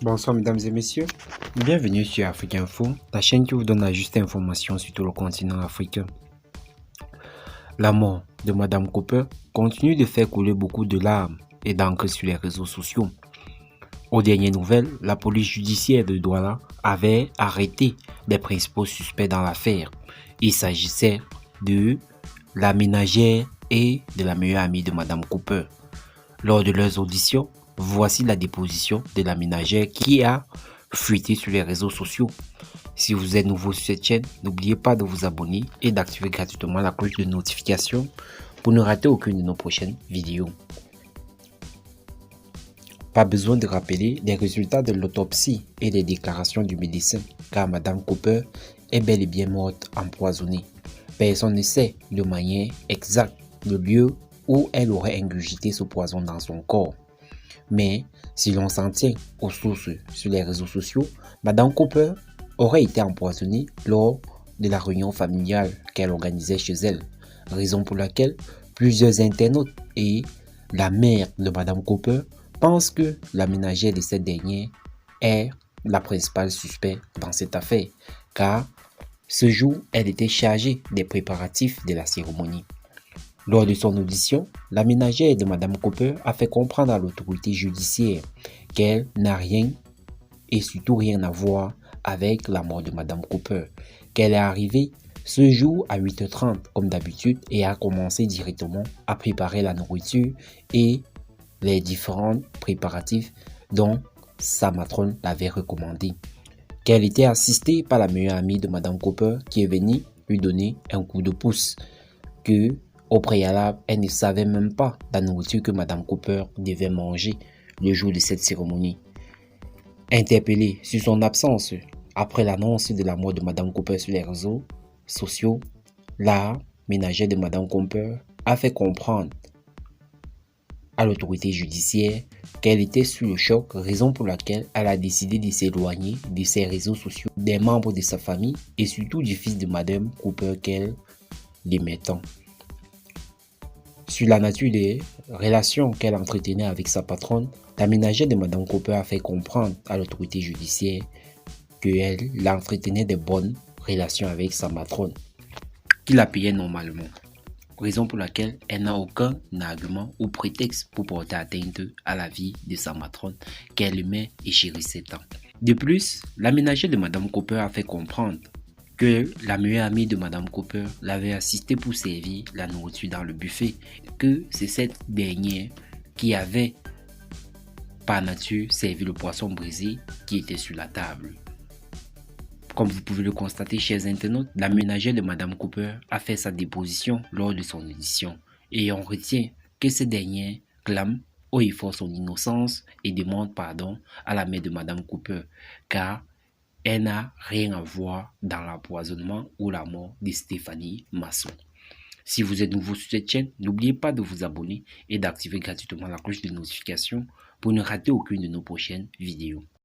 Bonsoir mesdames et messieurs, bienvenue sur Afrique Info, la chaîne qui vous donne la juste information sur tout le continent africain. La mort de Madame Cooper continue de faire couler beaucoup de larmes et d'encre sur les réseaux sociaux. Aux dernières nouvelles, la police judiciaire de Douala avait arrêté les principaux suspects dans l'affaire. Il s'agissait de la ménagère et de la meilleure amie de Madame Cooper. Lors de leurs auditions, voici la déposition de la ménagère qui a fuité sur les réseaux sociaux. Si vous êtes nouveau sur cette chaîne, n'oubliez pas de vous abonner et d'activer gratuitement la cloche de notification pour ne rater aucune de nos prochaines vidéos. Pas besoin de rappeler les résultats de l'autopsie et les déclarations du médecin, car Madame Cooper est bel et bien morte empoisonnée. Personne ne sait de manière exacte le lieu où elle aurait ingurgité ce poison dans son corps. Mais si l'on s'en tient aux sources sur les réseaux sociaux, Madame Cooper aurait été empoisonnée lors de la réunion familiale qu'elle organisait chez elle, raison pour laquelle plusieurs internautes et la mère de Madame Cooper pensent que la ménagère de cette dernière est la principale suspecte dans cette affaire, car ce jour, elle était chargée des préparatifs de la cérémonie. Lors de son audition, la ménagère de Madame Cooper a fait comprendre à l'autorité judiciaire qu'elle n'a rien et surtout rien à voir avec la mort de Madame Cooper, qu'elle est arrivée ce jour à 8h30 comme d'habitude et a commencé directement à préparer la nourriture et les différents préparatifs dont sa matrone l'avait recommandé. Qu'elle était assistée par la meilleure amie de Madame Cooper qui est venue lui donner un coup de pouce, que au préalable, elle ne savait même pas la nourriture que Madame Cooper devait manger le jour de cette cérémonie. Interpellée sur son absence après l'annonce de la mort de Madame Cooper sur les réseaux sociaux, la ménagère de Madame Cooper a fait comprendre à l'autorité judiciaire qu'elle était sous le choc, raison pour laquelle elle a décidé de s'éloigner de ses réseaux sociaux, des membres de sa famille et surtout du fils de Madame Cooper qu'elle l'aimait tant. Sur la nature des relations qu'elle entretenait avec sa patronne, la ménagère de Madame Cooper a fait comprendre à l'autorité judiciaire qu'elle entretenait de bonnes relations avec sa matrone, qui la payait normalement. Raison pour laquelle elle n'a aucun argument ou prétexte pour porter atteinte à la vie de sa matrone qu'elle aimait et chérissait tant. De plus, la ménagère de Madame Cooper a fait comprendre que la meilleure amie de Madame Cooper l'avait assistée pour servir la nourriture dans le buffet, que c'est cette dernière qui avait par nature servi le poisson brisé qui était sur la table. Comme vous pouvez le constater, chers internautes, la ménagère de Madame Cooper a fait sa déposition lors de son audition et on retient que cette dernière clame haut et fort son innocence et demande pardon à la mère de Madame Cooper, car elle n'a rien à voir dans l'empoisonnement ou la mort de Stéphanie Masson. Si vous êtes nouveau sur cette chaîne, n'oubliez pas de vous abonner et d'activer gratuitement la cloche de notification pour ne rater aucune de nos prochaines vidéos.